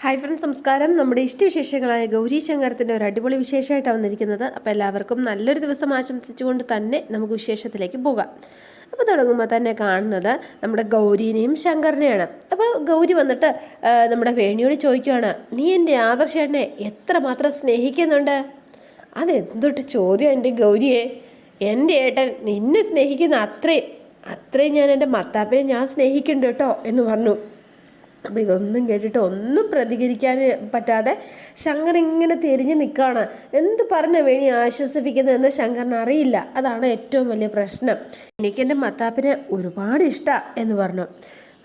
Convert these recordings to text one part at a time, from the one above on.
Hi friends, നമസ്കാരം. നമ്മുടെ ഇഷ്ടവിശേഷങ്ങളായ ഗൗരി ശങ്കരത്തിൻ്റെ ഒരു അടിപൊളി വിശേഷമായിട്ടാണ് വന്നിരിക്കുന്നത്. അപ്പോൾ എല്ലാവർക്കും നല്ലൊരു ദിവസം ആശംസിച്ചുകൊണ്ട് തന്നെ നമുക്ക് വിശേഷത്തിലേക്ക് പോകാം. അപ്പോൾ തുടങ്ങുമ്പോൾ തന്നെ കാണുന്നത് നമ്മുടെ ഗൗരീനെയും ശങ്കറിനെയാണ്. അപ്പോൾ ഗൗരി വന്നിട്ട് നമ്മുടെ വേണിയോട് ചോദിക്കുകയാണ്, നീ എൻ്റെ ആദർശേട്ടനെ എത്രമാത്രം സ്നേഹിക്കുന്നുണ്ട്? അതെന്തൊട്ട് ചോദ്യം എൻ്റെ ഗൗരിയെ. എൻ്റെ ഏട്ടൻ നിന്നെ സ്നേഹിക്കുന്ന അത്രയും ഞാൻ എൻ്റെ മത്താപ്പിനെ ഞാൻ സ്നേഹിക്കുന്നുണ്ട് കേട്ടോ എന്ന് പറഞ്ഞു. അപ്പോൾ ഇതൊന്നും കേട്ടിട്ട് ഒന്നും പ്രതികരിക്കാൻ പറ്റാതെ ശങ്കർ ഇങ്ങനെ തിരിഞ്ഞ് നിൽക്കുകയാണ്. എന്ത് പറഞ്ഞ വേണി ആശ്വസിപ്പിക്കുന്നതെന്ന് ശങ്കറിന് അറിയില്ല. അതാണ് ഏറ്റവും വലിയ പ്രശ്നം. എനിക്കെൻ്റെ മത്താപ്പിനെ ഒരുപാട് ഇഷ്ടമാണ് എന്ന് പറഞ്ഞു.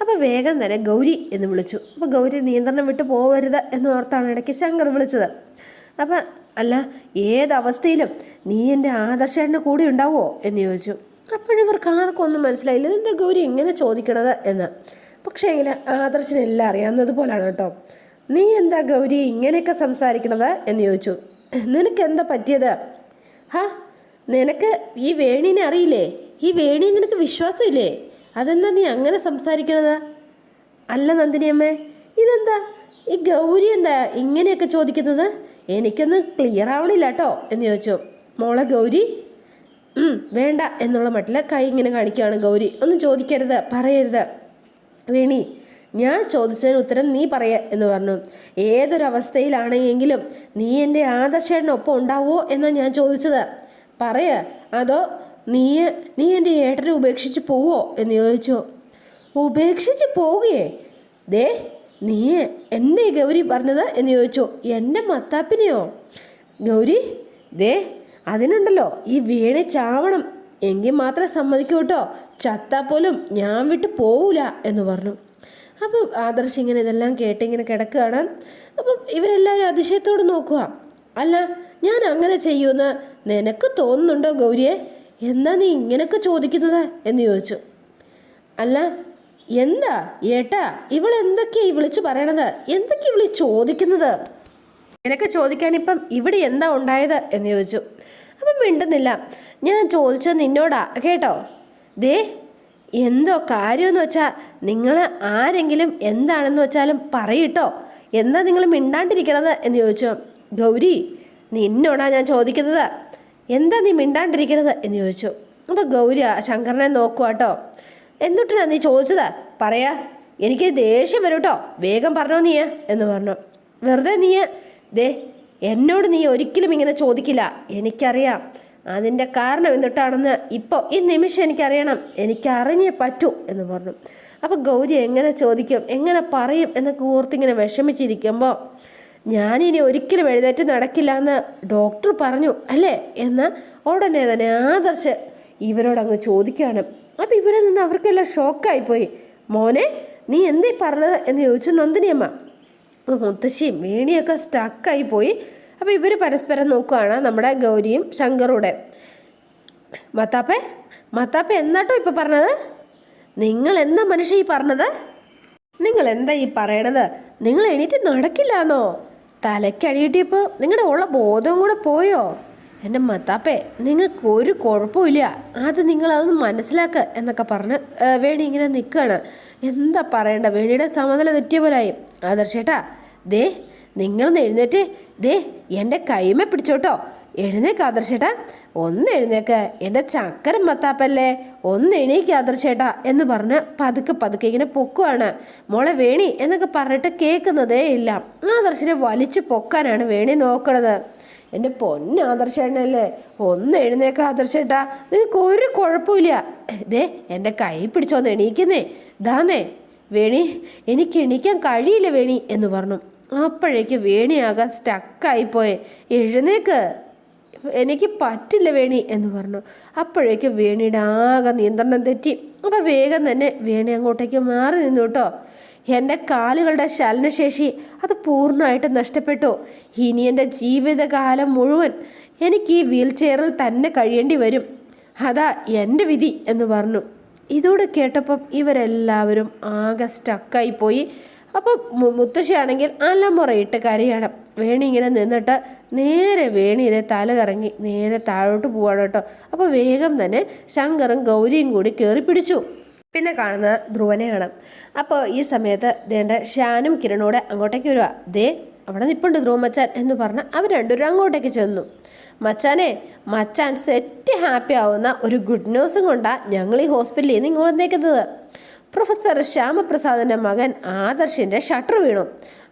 അപ്പോൾ വേഗം തന്നെ ഗൗരി എന്ന് വിളിച്ചു. അപ്പോൾ ഗൗരി നിയന്ത്രണം വിട്ട് പോകരുത് എന്നോർത്താണ് ഇടയ്ക്ക് ശങ്കർ വിളിച്ചത്. അപ്പം അല്ല, ഏതവസ്ഥയിലും നീ എൻ്റെ ആദർശേട്ടൻ്റെ കൂടെ ഉണ്ടാവുമോ എന്ന് ചോദിച്ചു. അപ്പോഴിവർക്ക് ആർക്കും ഒന്നും മനസ്സിലായില്ല, എന്താ ഗൗരി ഇങ്ങനെ ചോദിക്കണത് എന്ന്. പക്ഷേ എങ്കിൽ ആദർശനെല്ലാം അറിയാവുന്നതുപോലാണ് കേട്ടോ. നീ എന്താ ഗൗരി ഇങ്ങനെയൊക്കെ സംസാരിക്കണത് എന്ന് ചോദിച്ചു. നിനക്ക് എന്താ പറ്റിയത്? നിനക്ക് ഈ വേണീനെ അറിയില്ലേ? ഈ വേണി നിനക്ക് വിശ്വാസമില്ലേ? അതെന്താ നീ അങ്ങനെ സംസാരിക്കണത്? അല്ല നന്ദിനിയമ്മേ, ഇതെന്താ ഈ ഗൗരി എന്താ ഇങ്ങനെയൊക്കെ ചോദിക്കുന്നത്? എനിക്കൊന്നും ക്ലിയർ ആവണില്ല കേട്ടോ എന്ന് ചോദിച്ചു. മോളെ ഗൗരി, വേണ്ട എന്നുള്ള മട്ടിൽ കൈ ഇങ്ങനെ കാണിക്കുകയാണ് ഗൗരി. ഒന്നും ചോദിക്കരുത്, പറയരുത്. വേണി, ഞാൻ ചോദിച്ചതിന് ഉത്തരം നീ പറയ എന്ന് പറഞ്ഞു. ഏതൊരവസ്ഥയിലാണെങ്കിലും നീ എൻ്റെ ആദർശേട്ടനൊപ്പം ഉണ്ടാവുമോ എന്നാണ് ഞാൻ ചോദിച്ചത്. പറയ, അതോ നീ എൻ്റെ ഏട്ടനെ ഉപേക്ഷിച്ച് പോവോ എന്ന് ചോദിച്ചു. ഉപേക്ഷിച്ച് പോവുകയേ? ദേ, നീ എന്നെ ഗൗരി പറഞ്ഞത് എന്ന് ചോദിച്ചു. എൻ്റെ മത്താപ്പിനെയോ? ഗൗരി, ദേ അതിനുണ്ടല്ലോ ഈ വീണെ ചാവണം, എങ്കിൽ മാത്രം സമ്മതിക്കൂ കേട്ടോ. ചത്താൽ പോലും ഞാൻ വിട്ട് പോവില്ല എന്ന് പറഞ്ഞു. അപ്പോൾ ആദർശ് ഇങ്ങനെ ഇതെല്ലാം കേട്ടിങ്ങനെ കിടക്കുകയാണ്. അപ്പം ഇവരെല്ലാവരും അതിശയത്തോട് നോക്കുക. അല്ല, ഞാൻ അങ്ങനെ ചെയ്യുമെന്ന് നിനക്ക് തോന്നുന്നുണ്ടോ ഗൗരിയെ? എന്താ നീ ഇങ്ങനെയൊക്കെ ചോദിക്കുന്നത് എന്ന് ചോദിച്ചു. അല്ല, എന്താ ഏട്ടാ ഇവളെന്തൊക്കെയാ വിളിച്ചു പറയണത്? എന്തൊക്കെയാ വിളി ചോദിക്കുന്നത്? നിനക്ക് ചോദിക്കാൻ ഇപ്പം ഇവിടെ എന്താ ഉണ്ടായത് എന്ന് ചോദിച്ചു. അപ്പം മിണ്ടുന്നില്ല. ഞാൻ ചോദിച്ചത് നിന്നോടാ കേട്ടോ. ദേ, എന്തോ കാര്യമെന്ന് വെച്ചാൽ നിങ്ങൾ ആരെങ്കിലും എന്താണെന്ന് വെച്ചാലും പറയിട്ടോ. എന്താ നിങ്ങൾ മിണ്ടാണ്ടിരിക്കണത് എന്ന് ചോദിച്ചു. ഗൗരി, നിന്നോടാ ഞാൻ ചോദിക്കുന്നത്, എന്താ നീ മിണ്ടാണ്ടിരിക്കണത് എന്ന് ചോദിച്ചു. അപ്പോൾ ഗൗരി ശങ്കറിനെ നോക്കുക കേട്ടോ. എന്തൊട്ടിനാ നീ ചോദിച്ചത്? പറയാ, എനിക്ക് ദേഷ്യം വരും കേട്ടോ. വേഗം പറഞ്ഞോ നീ എന്ന് പറഞ്ഞു. വെറുതെ നീ ദേ, എന്നോട് നീ ഒരിക്കലും ഇങ്ങനെ ചോദിക്കില്ല, എനിക്കറിയാം. അതിൻ്റെ കാരണം എന്തിട്ടാണെന്ന് ഇപ്പോൾ ഈ നിമിഷം എനിക്കറിയണം, എനിക്കറിഞ്ഞേ പറ്റൂ എന്ന് പറഞ്ഞു. അപ്പോൾ ഗൗരി എങ്ങനെ ചോദിക്കും, എങ്ങനെ പറയും എന്നൊക്കെ ഓർത്തിങ്ങനെ വിഷമിച്ചിരിക്കുമ്പോൾ, ഞാനിനി ഒരിക്കലും എഴുന്നേറ്റ് നടക്കില്ല എന്ന് ഡോക്ടർ പറഞ്ഞു അല്ലേ എന്ന് ഉടനെ തന്നെ ആദർശ് ഇവരോടങ്ങ് ചോദിക്കുകയാണ്. അപ്പോൾ ഇവരിൽ നിന്ന് അവർക്കെല്ലാം ഷോക്കായിപ്പോയി. മോനെ, നീ എന്തേ പറഞ്ഞത് എന്ന് ചോദിച്ചു നന്ദിനിയമ്മ. അപ്പോൾ മുത്തശ്ശിയും വേണിയൊക്കെ സ്റ്റക്കായി പോയി. അപ്പോൾ ഇവർ പരസ്പരം നോക്കുകയാണ്, നമ്മുടെ ഗൗരിയും ശങ്കറൂടെ. മത്താപ്പ എന്താട്ടോ ഇപ്പോൾ പറഞ്ഞത്? നിങ്ങൾ എന്താ മനുഷ്യ ഈ പറഞ്ഞത്? നിങ്ങൾ എന്താ ഈ പറയണത്? നിങ്ങൾ എണീറ്റ് നടക്കില്ലാന്നോ? തലയ്ക്കടിയിട്ടിപ്പോൾ നിങ്ങളുടെ ഉള്ള ബോധവും കൂടെ പോയോ? എൻ്റെ മത്താപ്പേ, നിങ്ങൾക്ക് ഒരു കുഴപ്പമില്ല, അത് നിങ്ങളതൊന്ന് മനസ്സിലാക്കുക എന്നൊക്കെ പറഞ്ഞ് വേണി ഇങ്ങനെ നിൽക്കുകയാണ്. എന്താ പറയണ്ട, വേണിയുടെ സമനില തെറ്റിയ പോലായി. ആദർശേട്ടാ, ദേ നിങ്ങളൊന്ന് എഴുന്നേറ്റ്, ദേ എൻ്റെ കൈമ പിടിച്ചോട്ടോ. എഴുന്നേക്ക് ആദർശേട്ടാ, ഒന്ന് എഴുന്നേക്ക്, എൻ്റെ ചക്കരം മത്താപ്പല്ലേ, ഒന്ന് എണീക്ക് ആദർശേട്ടാ എന്ന് പറഞ്ഞ് പതുക്കെ ഇങ്ങനെ പൊക്കുവാണ്. മോളെ വേണി എന്നൊക്കെ പറഞ്ഞിട്ട് കേൾക്കുന്നതേ ഇല്ല. ആദർശനെ വലിച്ചു പൊക്കാനാണ് വേണി നോക്കണത്. എൻ്റെ പൊന്ന് ആദർശേട്ടനല്ലേ, ഒന്ന് എഴുന്നേക്ക ആദർശേട്ടാ, നിങ്ങൾക്ക് ഒരു കുഴപ്പമില്ല. ദേ എൻ്റെ കൈ പിടിച്ചോന്ന് എണീക്കുന്നേ. ദാന്നേ വേണി, എനിക്ക് എണീക്കാൻ കഴിയില്ല വേണി എന്ന് പറഞ്ഞു. അപ്പോഴേക്ക് വേണിയാകാൻ സ്റ്റക്കായിപ്പോയെ. എഴുന്നേക്ക്, എനിക്ക് പറ്റില്ല വേണി എന്ന് പറഞ്ഞു. അപ്പോഴേക്ക് വേണിയുടെ ആകെ നിയന്ത്രണം തെറ്റി. അപ്പോൾ വേഗം തന്നെ വേണി അങ്ങോട്ടേക്ക് മാറി നിന്നു കേട്ടോ. എൻ്റെ കാലുകളുടെ ചലനശേഷി അത് പൂർണ്ണമായിട്ട് നഷ്ടപ്പെട്ടു. ഇനി എൻ്റെ ജീവിതകാലം മുഴുവൻ എനിക്ക് ഈ വീൽ ചെയറിൽ തന്നെ കഴിയേണ്ടി വരും. അതാ എൻ്റെ വിധി എന്ന് പറഞ്ഞു. ഇതോടെ കേട്ടപ്പം ഇവരെല്ലാവരും ആകെ സ്റ്റക്കായിപ്പോയി. അപ്പോൾ മുത്തശ്ശിയാണെങ്കിൽ അലമുറയിട്ട് കരയാണ്. വേണി ഇങ്ങനെ നിന്നിട്ട് നേരെ വേണി ഇതേ തല കറങ്ങി നേരെ താഴോട്ട് പോവാണ് കേട്ടോ. അപ്പോൾ വേഗം തന്നെ ശങ്കറും ഗൗരിയും കൂടി കയറി പിടിച്ചു. പിന്നെ കാണുന്നത് ധ്രുവനെയാണ്. അപ്പോൾ ഈ സമയത്ത് ദേണ്ട ഷാനും കിരണോടെ അങ്ങോട്ടേക്ക് വരിക. ദേ അവിടെ നിൽപ്പുണ്ട് ധ്രുവ മച്ചാൻ എന്ന് പറഞ്ഞ് അവർ രണ്ടുപേരും അങ്ങോട്ടേക്ക് ചെന്നു. മച്ചാനെ, മച്ചാൻ സെറ്റ് ഹാപ്പി ആവുന്ന ഒരു ഗുഡ് ന്യൂസും കൊണ്ടാണ് ഞങ്ങൾ ഈ ഹോസ്പിറ്റലിൽ നിന്ന് ഇങ്ങോട്ട് വന്നേക്കുന്നത്. പ്രൊഫസർ ശ്യാമപ്രസാദിൻ്റെ മകൻ ആദർശിൻ്റെ ഷട്ടർ വീണു.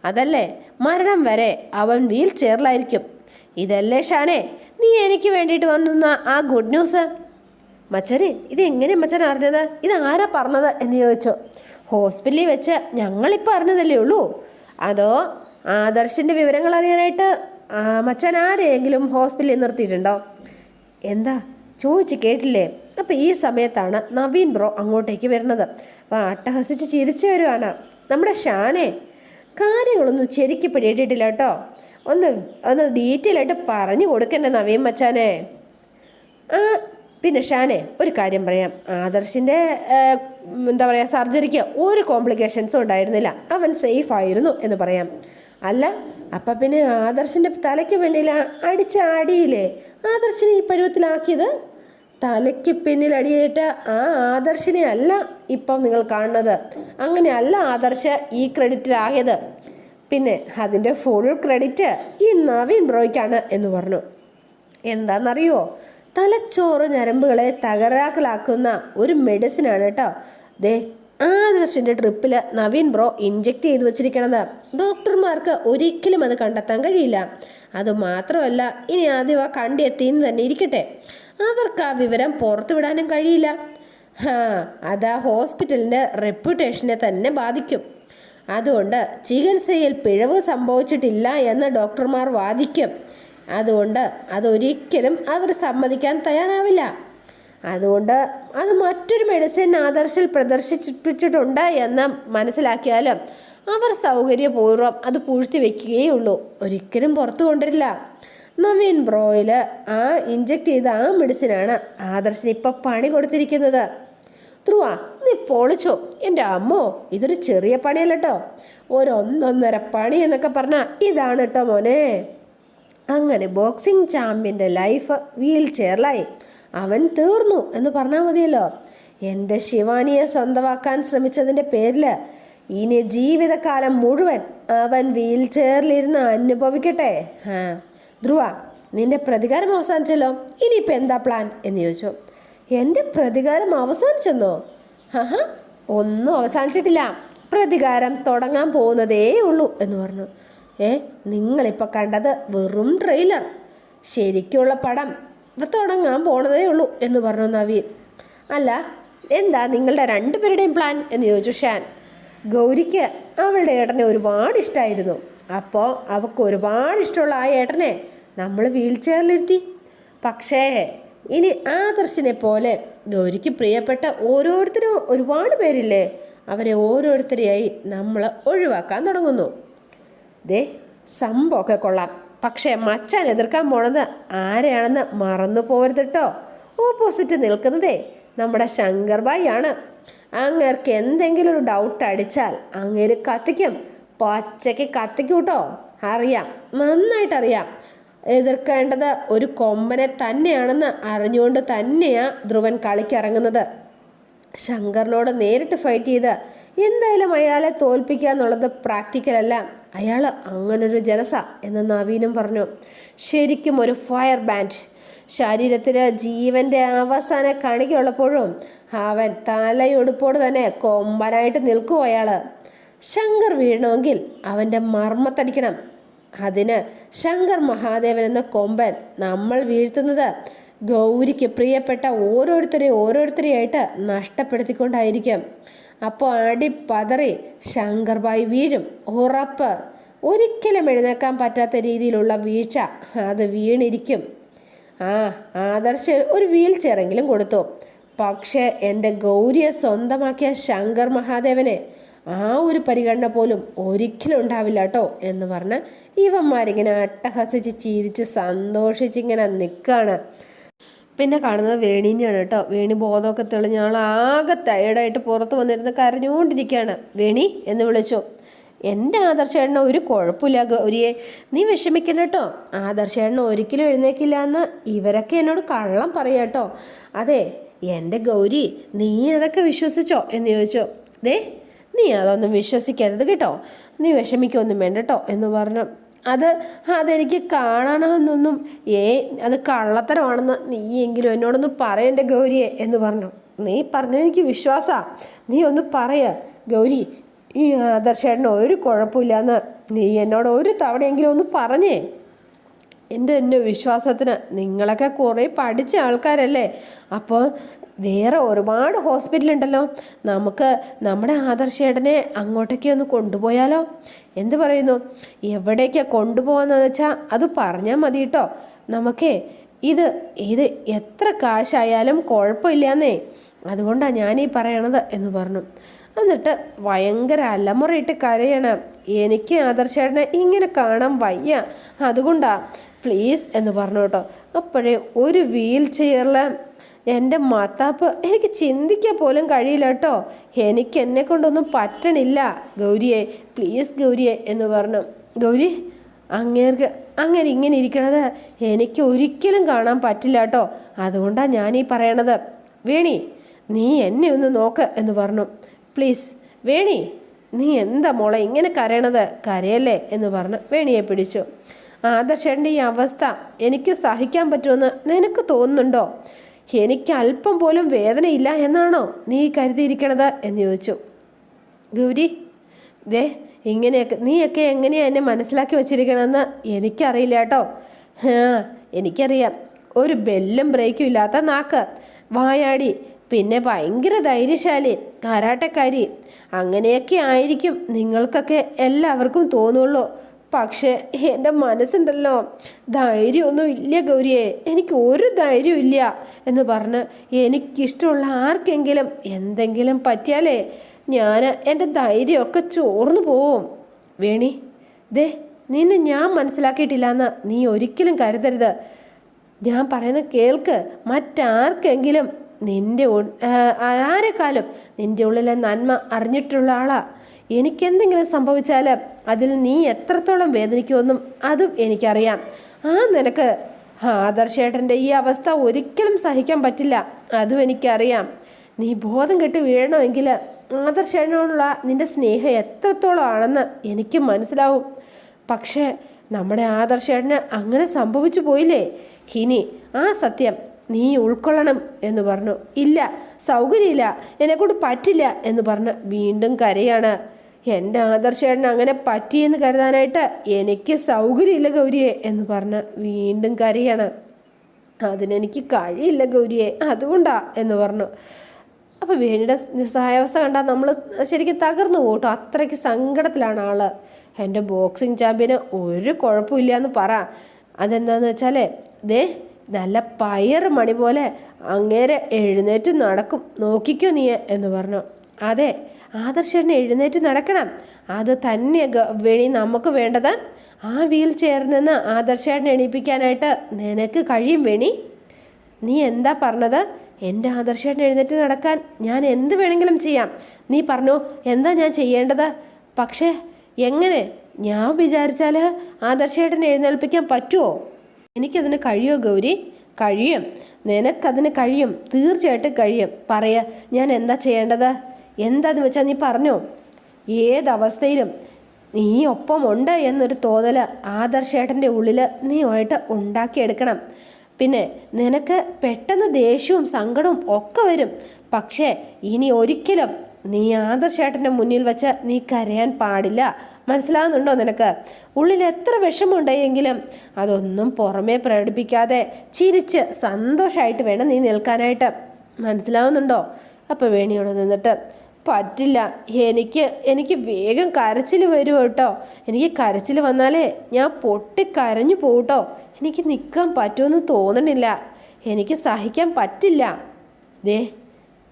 അതല്ലേ, മരണം വരെ അവൻ വീൽ ചെയറിലായിരിക്കും. ഇതല്ലേ ഷാനെ നീ എനിക്ക് വേണ്ടിയിട്ട് വന്നിരുന്ന ആ ഗുഡ് ന്യൂസ്? മച്ചാനെ, ഇത് എങ്ങനെ മച്ചാൻ അറിഞ്ഞത്? ഇത് ആരാ പറഞ്ഞത് എന്ന് ചോദിച്ചു. ഹോസ്പിറ്റലിൽ വെച്ച് ഞങ്ങളിപ്പോൾ അറിഞ്ഞതല്ലേ ഉള്ളൂ. അതോ ആദർശിൻ്റെ വിവരങ്ങൾ അറിയാനായിട്ട് മച്ചാൻ ആരെയെങ്കിലും ഹോസ്പിറ്റലിൽ നിർത്തിയിട്ടുണ്ടോ? എന്താ ചോദിച്ച് കേട്ടില്ലേ? അപ്പോൾ ഈ സമയത്താണ് നവീൻ ബ്രോ അങ്ങോട്ടേക്ക് വരുന്നത്. അപ്പോൾ അട്ടഹസിച്ച് ചിരിച്ചു വരുവാണ്. നമ്മുടെ ഷാനെ കാര്യങ്ങളൊന്നും ശരിക്കും പിടിയിട്ടിട്ടില്ല കേട്ടോ. ഒന്ന് ഡീറ്റെയിൽ ആയിട്ട് പറഞ്ഞു കൊടുക്കണ്ടേ നവീൻ മച്ചാനെ. പിന്നെ ഷാനെ, ഒരു കാര്യം പറയാം. ആദർശിൻ്റെ എന്താ പറയുക, സർജറിക്ക് ഒരു കോംപ്ലിക്കേഷൻസും ഉണ്ടായിരുന്നില്ല. അവൻ സേഫ് ആയിരുന്നു എന്ന് പറയാം. അല്ല, അപ്പം പിന്നെ ആദർശിൻ്റെ തലയ്ക്ക് പിന്നിൽ അടിച്ച അടിയില്ലേ ആദർശിനെ ഈ പരുവത്തിലാക്കിയത്? തലയ്ക്ക് പിന്നിൽ അടിയേറ്റ ആ ആദർശിനെ അല്ല ഇപ്പം നിങ്ങൾ കാണുന്നത്. അങ്ങനെയല്ല ആദർശ് ഈ ക്രെഡിറ്റിലാകിയത്. പിന്നെ അതിൻ്റെ ഫുൾ ക്രെഡിറ്റ് ഈ നവീൻ ബ്രോയ്ക്കാണ് എന്ന് പറഞ്ഞു. എന്താണെന്നറിയോ? തലച്ചോറ് ഞരമ്പുകളെ തകരാക്കലാക്കുന്ന ഒരു മെഡിസിനാണ് കേട്ടോ. ദേ ആദർശിൻ്റെ ട്രിപ്പിൽ നവീൻ ബ്രോ ഇൻജെക്റ്റ് ചെയ്ത് വെച്ചിരിക്കണത്. ഡോക്ടർമാർക്ക് ഒരിക്കലും അത് കണ്ടെത്താൻ കഴിയില്ല. അതുമാത്രമല്ല, ഇനി ആദ്യം കണ്ടെത്തിയെന്ന് തന്നെ ഇരിക്കട്ടെ, അവർക്ക് ആ വിവരം പുറത്തു വിടാനും കഴിയില്ല. അത് ആ ഹോസ്പിറ്റലിൻ്റെ റെപ്യൂട്ടേഷനെ തന്നെ ബാധിക്കും. അതുകൊണ്ട് ചികിത്സയിൽ പിഴവ് സംഭവിച്ചിട്ടില്ല എന്ന് ഡോക്ടർമാർ വാദിക്കും. അതുകൊണ്ട് അതൊരിക്കലും അവർ സമ്മതിക്കാൻ തയ്യാറാവില്ല. അതുകൊണ്ട് അത് മറ്റൊരു മെഡിസിൻ ആദർശിൽ പ്രദർശിപ്പിച്ചിട്ടുണ്ട് എന്ന് മനസ്സിലാക്കിയാലും അവർ സൗകര്യപൂർവ്വം അത് പൂഴ്ത്തി വയ്ക്കുകയുള്ളൂ. ഒരിക്കലും പുറത്തു കൊണ്ടിരില്ല. നവീൻ ബ്രോയിൽ ആ ഇൻജെക്റ്റ് ചെയ്ത ആ മെഡിസിനാണ് ആദർശിന് ഇപ്പം പണി കൊടുത്തിരിക്കുന്നത്. ധ്രുവ, നീ പൊളിച്ചോ? എൻ്റെ അമ്മോ, ഇതൊരു ചെറിയ പണിയല്ല കേട്ടോ. ഒന്നൊന്നര പണി എന്നൊക്കെ പറഞ്ഞാൽ ഇതാണ് കേട്ടോ മോനെ. അങ്ങനെ ബോക്സിംഗ് ചാമ്പ്യൻ്റെ ലൈഫ് വീൽ ചെയറിലായി. അവൻ തീർന്നു എന്ന് പറഞ്ഞാൽ മതിയല്ലോ. എൻ്റെ ശിവാനിയെ സ്വന്തമാക്കാൻ ശ്രമിച്ചതിൻ്റെ പേരിൽ ഇനി ജീവിതകാലം മുഴുവൻ അവൻ വീൽ ചെയറിലിരുന്ന് അനുഭവിക്കട്ടെ. ധ്രുവ, നിന്റെ പ്രതികാരം അവസാനിച്ചല്ലോ. ഇനിയിപ്പോൾ എന്താ പ്ലാൻ എന്ന് ചോദിച്ചു. എൻ്റെ പ്രതികാരം അവസാനിച്ചെന്നോ? ഒന്നും അവസാനിച്ചിട്ടില്ല. പ്രതികാരം തുടങ്ങാൻ പോകുന്നതേ ഉള്ളൂ എന്ന് പറഞ്ഞു. നിങ്ങളിപ്പോൾ കണ്ടത് വെറും ട്രെയിലർ. ശരിക്കുള്ള പടം തുടങ്ങാൻ പോണതേ ഉള്ളൂ എന്ന് പറഞ്ഞു നവീൻ. അല്ല, എന്താ നിങ്ങളുടെ രണ്ടുപേരുടെയും പ്ലാൻ എന്ന് ചോദിച്ചു ഷാൻ. ഗൗരിക്ക് അവളുടെ ഏട്ടനെ ഒരുപാട് ഇഷ്ടമായിരുന്നു. അപ്പോൾ അവൾക്ക് ഒരുപാട് ഇഷ്ടമുള്ള ആ ഏട്ടനെ നമ്മൾ വീൽ ചെയറിലിരുത്തി. പക്ഷേ ഇനി ആദർശിനെ പോലെ ഗൗരിക്ക് പ്രിയപ്പെട്ട ഓരോരുത്തരും ഒരുപാട് പേരില്ലേ, അവരെ ഓരോരുത്തരെയായി നമ്മൾ ഒഴിവാക്കാൻ തുടങ്ങുന്നു. ദേ സംഭവമൊക്കെ കൊള്ളാം. പക്ഷേ മച്ചാൻ എതിർക്കാൻ പോണത് ആരെയാണെന്ന് മറന്നു പോരുത് കേട്ടോ. ഓപ്പോസിറ്റ് നിൽക്കുന്നതേ നമ്മുടെ ശങ്കർ ഭായി ആണ്. അങ്ങേർക്ക് എന്തെങ്കിലും ഒരു ഡൗട്ട് അടിച്ചാൽ അങ്ങേര് കത്തിക്കും. പച്ചയ്ക്ക് കത്തിക്കും കേട്ടോ. അറിയാം, നന്നായിട്ടറിയാം. എതിർക്കേണ്ടത് ഒരു കൊമ്പനെ തന്നെയാണെന്ന് അറിഞ്ഞുകൊണ്ട് തന്നെയാണ് ധ്രുവൻ കളിക്കിറങ്ങുന്നത്. ശങ്കറിനോട് നേരിട്ട് ഫൈറ്റ് ചെയ്ത് എന്തായാലും അയാളെ തോൽപ്പിക്കുക എന്നുള്ളത് പ്രാക്ടിക്കലല്ല. അയാൾ അങ്ങനൊരു ജനസ എന്ന് നവീനും പറഞ്ഞു. ശരിക്കും ഒരു ഫയർ ബാൻഡ്. ശരീരത്തിൽ ജീവൻ്റെ അവസാന കണികയുള്ളപ്പോഴും അവൻ തലയൊടുപ്പോട് തന്നെ കൊമ്പനായിട്ട് നിൽക്കും അയാൾ. ശങ്കർ വീഴണമെങ്കിൽ അവൻ്റെ മർമ്മത്തടിക്കണം. അതിന് ശങ്കർ മഹാദേവൻ എന്ന കൊമ്പൻ നമ്മൾ വീഴ്ത്തുന്നത് ഗൗരിക്ക് പ്രിയപ്പെട്ട ഓരോരുത്തരെയായിട്ട് നഷ്ടപ്പെടുത്തിക്കൊണ്ടായിരിക്കും. അപ്പോൾ അടിപ്പതറി ശങ്കർ ഭായി വീഴും, ഉറപ്പ്. ഒരിക്കലും എഴുന്നേക്കാൻ പറ്റാത്ത രീതിയിലുള്ള വീഴ്ച അത് വീണിരിക്കും. ആദർശ് ഒരു വീൽ ചെയറെങ്കിലും കൊടുത്തു. പക്ഷേ എൻ്റെ ഗൗരിയെ സ്വന്തമാക്കിയ ശങ്കർ മഹാദേവനെ ആ ഒരു പരിഗണന പോലും ഒരിക്കലും ഉണ്ടാവില്ല കേട്ടോ എന്ന് പറഞ്ഞ് ഇവന്മാരിങ്ങനെ അട്ടഹസിച്ച് ചിരിച്ച് സന്തോഷിച്ചിങ്ങനെ നിൽക്കുകയാണ്. പിന്നെ കാണുന്നത് വേണീനെയാണ് കേട്ടോ. വേണി ബോധമൊക്കെ തെളിഞ്ഞ ആളാകെ ടയേർഡായിട്ട് പുറത്ത് വന്നിരുന്ന് കരഞ്ഞുകൊണ്ടിരിക്കുകയാണ്. വേണി എന്ന് വിളിച്ചു. എൻ്റെ ആദർശേട്ടന് ഒരു കുഴപ്പമില്ല ഗൗരിയെ, നീ വിഷമിക്കണ്ട കേട്ടോ. ആദർശേട്ടന് ഒരിക്കലും എഴുന്നേക്കില്ല എന്ന് ഇവരൊക്കെ എന്നോട് കള്ളം പറയാം കേട്ടോ. അതെ, എൻ്റെ ഗൗരി, നീ അതൊക്കെ വിശ്വസിച്ചോ എന്ന് ചോദിച്ചു. ദേ, നീ അതൊന്നും വിശ്വസിക്കരുത് കേട്ടോ, നീ വിഷമിക്കൊന്നും വേണ്ട കേട്ടോ എന്ന് പറഞ്ഞു. അതെനിക്ക് കാണണമെന്നൊന്നും അത് കള്ളത്തരമാണെന്ന് നീയെങ്കിലും എന്നോടൊന്ന് പറയണ്ടേ ഗൗരിയെ എന്ന് പറഞ്ഞു. നീ പറഞ്ഞെനിക്ക് വിശ്വാസമാണ്, നീ ഒന്ന് പറയ ഗൗരി, ഈ ആദർശേട്ടന് ഒരു കുഴപ്പമില്ലാന്ന് നീ എന്നോട് ഒരു തവണയെങ്കിലും ഒന്ന് പറഞ്ഞേ. എൻ്റെ വിശ്വാസത്തിന് നിങ്ങളൊക്കെ കുറേ പഠിച്ച ആൾക്കാരല്ലേ, അപ്പോൾ വേറെ ഒരുപാട് ഹോസ്പിറ്റലുണ്ടല്ലോ, നമുക്ക് നമ്മുടെ ആദർശേട്ടനെ അങ്ങോട്ടേക്ക് ഒന്ന് കൊണ്ടുപോയാലോ? എന്ത് പറയുന്നു? എവിടേക്കാണ് കൊണ്ടുപോകാന്ന് വെച്ചാൽ അത് പറഞ്ഞാൽ മതി കേട്ടോ. നമുക്കേ ഇത് എത്ര കാശായാലും കുഴപ്പമില്ലാന്നേ, അതുകൊണ്ടാണ് ഞാനീ പറയണത് എന്ന് പറഞ്ഞു. എന്നിട്ട് ഭയങ്കര അലമുറയിട്ട് കരയണം. എനിക്ക് ആദർശേട്ടനെ ഇങ്ങനെ കാണാൻ വയ്യ, അതുകൊണ്ടാ പ്ലീസ് എന്ന് പറഞ്ഞു കേട്ടോ. അപ്പോഴേ ഒരു വീൽ ചെയറിൽ എൻ്റെ മത്താപ്പ് എനിക്ക് ചിന്തിക്കാൻ പോലും കഴിയില്ല കേട്ടോ, എനിക്ക് എന്നെ കൊണ്ടൊന്നും പറ്റണില്ല ഗൗരിയെ, പ്ലീസ് ഗൗരിയെ എന്ന് പറഞ്ഞു. ഗൗരി, അങ്ങനെ ഇങ്ങനെ ഇരിക്കണത് എനിക്ക് ഒരിക്കലും കാണാൻ പറ്റില്ല കേട്ടോ, അതുകൊണ്ടാണ് ഞാനീ പറയണത്. വേണി, നീ എന്നെ ഒന്ന് നോക്ക് എന്ന് പറഞ്ഞു. പ്ലീസ് വേണി, നീ എന്താ മോളെ ഇങ്ങനെ കരയണത്? കരയല്ലേ എന്ന് പറഞ്ഞ് വേണിയെ പിടിച്ചു. ആദർശേട്ടൻ്റെ ഈ അവസ്ഥ എനിക്ക് സഹിക്കാൻ പറ്റുമെന്ന് നിനക്ക് തോന്നുന്നുണ്ടോ? എനിക്ക് അല്പം പോലും വേദനയില്ല എന്നാണോ നീ കരുതിയിരിക്കണത് എന്ന് ചോദിച്ചു. ഗൗരി, ദേ, നീയൊക്കെ എങ്ങനെയാണ് എന്നെ മനസ്സിലാക്കി വച്ചിരിക്കണമെന്ന് എനിക്കറിയില്ല കേട്ടോ. എനിക്കറിയാം, ഒരു ബെല്ലും ബ്രേക്കും ഇല്ലാത്ത നാക്ക്, വായാടി, പിന്നെ ഭയങ്കര ധൈര്യശാലി, കാരാട്ടക്കാരി, അങ്ങനെയൊക്കെ ആയിരിക്കും നിങ്ങൾക്കൊക്കെ എല്ലാവർക്കും തോന്നുള്ളൂ. പക്ഷേ എൻ്റെ മനസ്സുണ്ടല്ലോ, ധൈര്യമൊന്നും ഇല്ല ഗൗരിയെ, എനിക്ക് ഒരു ധൈര്യവും ഇല്ല എന്ന് പറഞ്ഞ് എനിക്കിഷ്ടമുള്ള ആർക്കെങ്കിലും എന്തെങ്കിലും പറ്റിയാലേ എൻ്റെ ധൈര്യമൊക്കെ ചോർന്നു പോവും. വേണി, ദേ, നിന്നെ ഞാൻ മനസ്സിലാക്കിയിട്ടില്ലെന്ന് നീ ഒരിക്കലും കരുതരുത്. ഞാൻ പറയുന്നത് കേൾക്ക്. മറ്റാർക്കെങ്കിലും ആരെക്കാളും നിൻ്റെ ഉള്ളിലെ നന്മ അറിഞ്ഞിട്ടുള്ള ആളാ. എനിക്കെന്തെങ്കിലും സംഭവിച്ചാൽ അതിൽ നീ എത്രത്തോളം വേദനിക്കുമെന്നും അതും എനിക്കറിയാം. നിനക്ക് ആദർശേട്ടൻ്റെ ഈ അവസ്ഥ ഒരിക്കലും സഹിക്കാൻ പറ്റില്ല, അതും എനിക്കറിയാം. നീ ബോധം കെട്ട് വീഴണമെങ്കിൽ ആദർശേട്ടനോടുള്ള നിൻ്റെ സ്നേഹം എത്രത്തോളം ആണെന്ന് എനിക്ക് മനസ്സിലാവും. പക്ഷേ നമ്മുടെ ആദർശേട്ടന് അങ്ങനെ സംഭവിച്ചു പോയില്ലേ, ഇനി ആ സത്യം നീ ഉൾക്കൊള്ളണം എന്ന് പറഞ്ഞു. ഇല്ല, സൗകര്യമില്ല, എന്നെക്കൊണ്ട് പറ്റില്ല എന്ന് പറഞ്ഞ് വീണ്ടും കരയാണ്. എൻ്റെ ആദർശേട്ടന് അങ്ങനെ പറ്റിയെന്ന് കരുതാനായിട്ട് എനിക്ക് സൗകര്യമില്ല ഗൗരിയെ എന്ന് പറഞ്ഞ് വീണ്ടും കരയാണ്. അതിനെനിക്ക് കഴിയില്ല ഗൗരിയെ, അതുകൊണ്ടാ എന്ന് പറഞ്ഞു. അപ്പോൾ വേണിയുടെ നിസ്സഹായാവസ്ഥ കണ്ടാൽ നമ്മൾ ശരിക്കും തകർന്നു പോട്ടോ, അത്രയ്ക്ക് സങ്കടത്തിലാണ് ആള്. എൻ്റെ ബോക്സിങ് ചാമ്പ്യന് ഒരു കുഴപ്പമില്ല എന്ന് പറ. അതെന്താന്ന് വെച്ചാൽ ദേ, നല്ല പയറ് മണി പോലെ അങ്ങേരെ എഴുന്നേറ്റ് നടക്കും, നോക്കിക്കോ നീ എന്ന് പറഞ്ഞു. അതെ, ആദർശേട്ടനെ എഴുന്നേറ്റ് നടക്കണം, അത് തന്നെ വേണി നമുക്ക് വേണ്ടത്. ആ വീൽ ചെയറിൽ നിന്ന് ആദർശേട്ടനെ എണീപ്പിക്കാനായിട്ട് നിനക്ക് കഴിയും വേണി. നീ എന്താ പറഞ്ഞത്? എൻ്റെ ആദർശേട്ടനെ എഴുന്നേറ്റ് നടക്കാൻ ഞാൻ എന്ത് വേണമെങ്കിലും ചെയ്യാം. നീ പറഞ്ഞു എന്താ ഞാൻ ചെയ്യേണ്ടത്? പക്ഷേ എങ്ങനെ? ഞാൻ വിചാരിച്ചാൽ ആദർശേട്ടനെ എഴുന്നേൽപ്പിക്കാൻ പറ്റുമോ? എനിക്കതിന് കഴിയുമോ ഗൗരി? കഴിയും, നിനക്കതിന് കഴിയും, തീർച്ചയായിട്ടും കഴിയും. ഞാൻ എന്താ ചെയ്യേണ്ടത്? എന്താന്ന് വെച്ചാൽ നീ പറഞ്ഞോ. ഏതവസ്ഥയിലും നീ ഒപ്പമുണ്ട് എന്നൊരു തോന്നൽ ആദർശേട്ടൻ്റെ ഉള്ളിൽ നീയുമായിട്ട് ഉണ്ടാക്കിയെടുക്കണം. പിന്നെ നിനക്ക് പെട്ടെന്ന് ദേഷ്യവും സങ്കടവും ഒക്കെ വരും, പക്ഷേ ഇനി ഒരിക്കലും നീ ആദർശേട്ടൻ്റെ മുന്നിൽ വെച്ച് നീ കരയാൻ പാടില്ല. മനസ്സിലാകുന്നുണ്ടോ നിനക്ക്? ഉള്ളിൽ എത്ര വിഷമമുണ്ടെങ്കിലും അതൊന്നും പുറമേ പ്രകടിപ്പിക്കാതെ ചിരിച്ച് സന്തോഷമായിട്ട് വേണം നീ നിൽക്കാനായിട്ട്. മനസ്സിലാവുന്നുണ്ടോ? അപ്പോൾ വേണിയോട് നിന്നിട്ട് പറ്റില്ല, എനിക്ക് വേഗം കരച്ചിൽ വരും കേട്ടോ. എനിക്ക് കരച്ചിൽ വന്നാലേ ഞാൻ പൊട്ടിക്കരഞ്ഞു പോകട്ടോ. എനിക്ക് നിൽക്കാൻ പറ്റുമെന്ന് തോന്നണില്ല, എനിക്ക് സഹിക്കാൻ പറ്റില്ല. ദേ,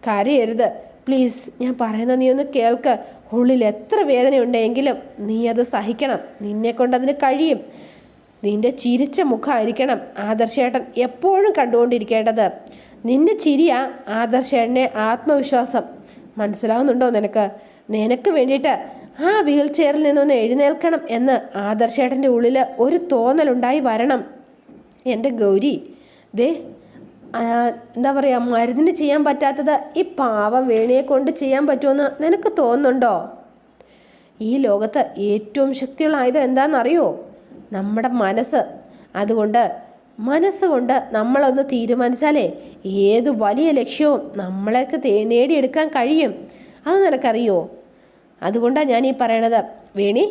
കരയരുത് പ്ലീസ്, ഞാൻ പറയുന്ന നീ ഒന്ന് കേൾക്ക്. ഉള്ളിൽ എത്ര വേദനയുണ്ടെങ്കിലും നീ അത് സഹിക്കണം, നിന്നെ കൊണ്ടതിന് കഴിയും. നിന്റെ ചിരിച്ച മുഖമായിരിക്കണം ആദർശേട്ടൻ എപ്പോഴും കണ്ടുകൊണ്ടിരിക്കേണ്ടത്. നിന്റെ ചിരിയാ ആദർശേട്ടനെ ആത്മവിശ്വാസം. മനസ്സിലാവുന്നുണ്ടോ നിനക്ക് വേണ്ടിയിട്ട് ആ വീൽ ചെയറിൽ നിന്നൊന്ന് എഴുന്നേൽക്കണം എന്ന് ആദർശേട്ടൻ്റെ ഉള്ളിൽ ഒരു തോന്നലുണ്ടായി വരണം. എൻ്റെ ഗൗരി, ദേ, എന്താ പറയുക, മരുന്നിന് ചെയ്യാൻ പറ്റാത്തത് ഈ പാവം വേണിയെ കൊണ്ട് ചെയ്യാൻ പറ്റുമെന്ന് നിനക്ക് തോന്നുന്നുണ്ടോ? ഈ ലോകത്ത് ഏറ്റവും ശക്തിയുള്ള ആയുധം എന്താണെന്നറിയോ? നമ്മുടെ മനസ്സ്. അതുകൊണ്ട് മനസ്സുകൊണ്ട് നമ്മളൊന്ന് തീരുമാനിച്ചാലേ ഏത് വലിയ ലക്ഷ്യവും നമ്മളേക്ക് നേടിയെടുക്കാൻ കഴിയും. അത് നിനക്കറിയോ? അതുകൊണ്ടാണ് ഞാൻ ഈ പറയണത്. വേണി,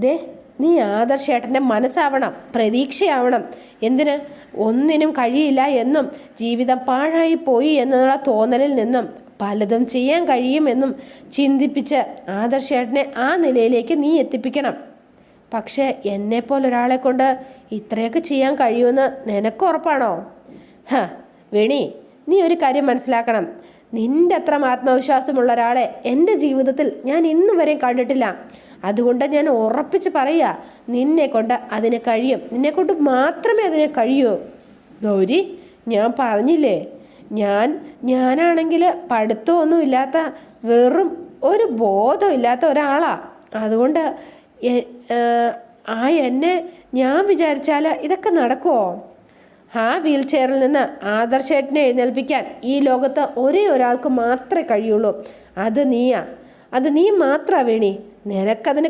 ദേ, നീ ആദർശേട്ടൻ്റെ മനസ്സാവണം, പ്രതീക്ഷയാവണം. എന്തിന്? ഒന്നിനും കഴിയില്ല എന്നും ജീവിതം പാഴായി പോയി എന്നുള്ള തോന്നലിൽ നിന്നും പലതും ചെയ്യാൻ കഴിയുമെന്നും ചിന്തിപ്പിച്ച് ആദർശേട്ടനെ ആ നിലയിലേക്ക് നീ എത്തിപ്പിക്കണം. പക്ഷേ എന്നെപ്പോലൊരാളെ കൊണ്ട് ഇത്രയൊക്കെ ചെയ്യാൻ കഴിയുമെന്ന് നിനക്ക് ഉറപ്പാണോ? വേണി, നീ ഒരു കാര്യം മനസ്സിലാക്കണം. നിന്റെ അത്ര ആത്മവിശ്വാസമുള്ള ഒരാളെ എൻ്റെ ജീവിതത്തിൽ ഞാൻ ഇന്ന് വരെയും കണ്ടിട്ടില്ല. അതുകൊണ്ട് ഞാൻ ഉറപ്പിച്ച് പറയുക, നിന്നെ കൊണ്ട് അതിന് കഴിയും. നിന്നെ കൊണ്ട് മാത്രമേ അതിന് കഴിയൂ. ഗൗരി, ഞാൻ പറഞ്ഞില്ലേ, ഞാനാണെങ്കിൽ പഠിത്തമൊന്നും ഇല്ലാത്ത വെറും ഒരു ബോധമില്ലാത്ത ഒരാളാണ്. അതുകൊണ്ട് എന്നെ ഞാൻ വിചാരിച്ചാൽ ഇതൊക്കെ നടക്കുമോ? ആ വീൽ ചെയറിൽ നിന്ന് ആദർശേട്ടനെ എഴുന്നേൽപ്പിക്കാൻ ഈ ലോകത്ത് ഒരേ ഒരാൾക്ക് മാത്രമേ കഴിയുള്ളൂ. അത് നീ മാത്രമാണ് വേണി. നിനക്കതിന്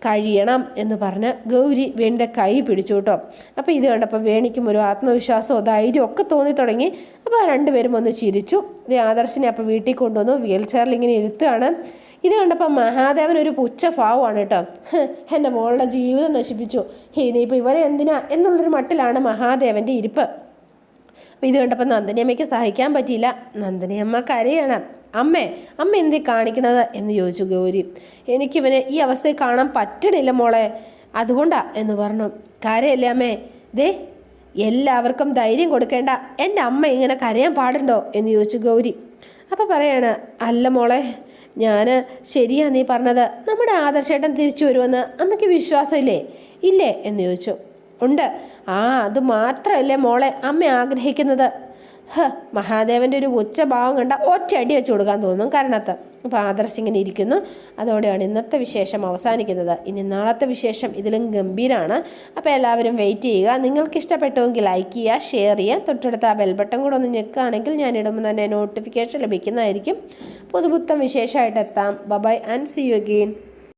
കഴിയണം എന്ന് പറഞ്ഞ് ഗൗരി വേണിയുടെ കൈ പിടിച്ചു കേട്ടോ. അപ്പോൾ ഇത് കണ്ടപ്പോൾ വേണിക്കും ഒരു ആത്മവിശ്വാസമോ ധൈര്യമോ ഒക്കെ തോന്നി തുടങ്ങി. അപ്പോൾ രണ്ടുപേരും ഒന്ന് ചിരിച്ചു. ഇത് ആദർശിനെ അപ്പോൾ വീട്ടിൽ കൊണ്ടുവന്നു വീൽ ചെയറിൽ ഇങ്ങനെ ഇരുത്തുകയാണ്. ഇത് കണ്ടപ്പോൾ മഹാദേവൻ ഒരു പുച്ഛഭാവമാണ് കേട്ടോ. എൻ്റെ മോളുടെ ജീവിതം നശിപ്പിച്ചു, ഇനിയിപ്പോൾ ഇവരെ എന്തിനാ എന്നുള്ളൊരു മട്ടിലാണ് മഹാദേവൻ്റെ ഇരിപ്പ്. അപ്പോൾ ഇത് കണ്ടപ്പോൾ നന്ദിനിയമ്മയ്ക്ക് സഹിക്കാൻ പറ്റിയില്ല. നന്ദിനിയമ്മ കരയാണ്. അമ്മ എന്തീ കാണിക്കണത് എന്ന് ചോദിച്ചു ഗൗരി. എനിക്കിവനെ ഈ അവസ്ഥയിൽ കാണാൻ പറ്റണില്ല മോളെ, അതുകൊണ്ടാ എന്ന് പറഞ്ഞു. കരയല്ലേ അമ്മേ? ദേ, എല്ലാവർക്കും ധൈര്യം കൊടുക്കേണ്ട എൻ്റെ അമ്മ ഇങ്ങനെ കരയാൻ പാടുണ്ടോ എന്ന് ചോദിച്ചു ഗൗരി. അപ്പോൾ പറയാണ്, അല്ല മോളെ, ശരിയാ നീ പറഞ്ഞത്. നമ്മുടെ ആദർശേട്ടൻ തിരിച്ചു വരുമെന്ന് അമ്മയ്ക്ക് ഇല്ലേ എന്ന് ചോദിച്ചു. ഉണ്ട്. അത് മാത്രമല്ലേ മോളെ അമ്മ ആഗ്രഹിക്കുന്നത്. മഹാദേവൻ്റെ ഒരു ഉച്ചഭാവം കണ്ട ഒറ്റ അടി വെച്ച് കൊടുക്കാൻ തോന്നും കാരണത്ത്. അപ്പോൾ ആദർശ് ഇങ്ങനെ ഇരിക്കുന്നു. അതോടെയാണ് ഇന്നത്തെ വിശേഷം അവസാനിക്കുന്നത്. ഇനി നാളത്തെ വിശേഷം ഇതിലും ഗംഭീരമാണ്. അപ്പോൾ എല്ലാവരും വെയിറ്റ് ചെയ്യുക. നിങ്ങൾക്ക് ഇഷ്ടപ്പെട്ടുവെങ്കിൽ ലൈക്ക് ചെയ്യുക, ഷെയർ ചെയ്യുക, തൊട്ടടുത്ത ആ ബെൽ ബട്ടൺ കൂടെ ഒന്ന് ഞെക്കുകയാണെങ്കിൽ ഞാൻ ഇടുമ്പോൾ തന്നെ നോട്ടിഫിക്കേഷൻ ലഭിക്കുന്നതായിരിക്കും. പുതുപുത്തൻ വിശേഷമായിട്ട് എത്താം. Bye and see you again.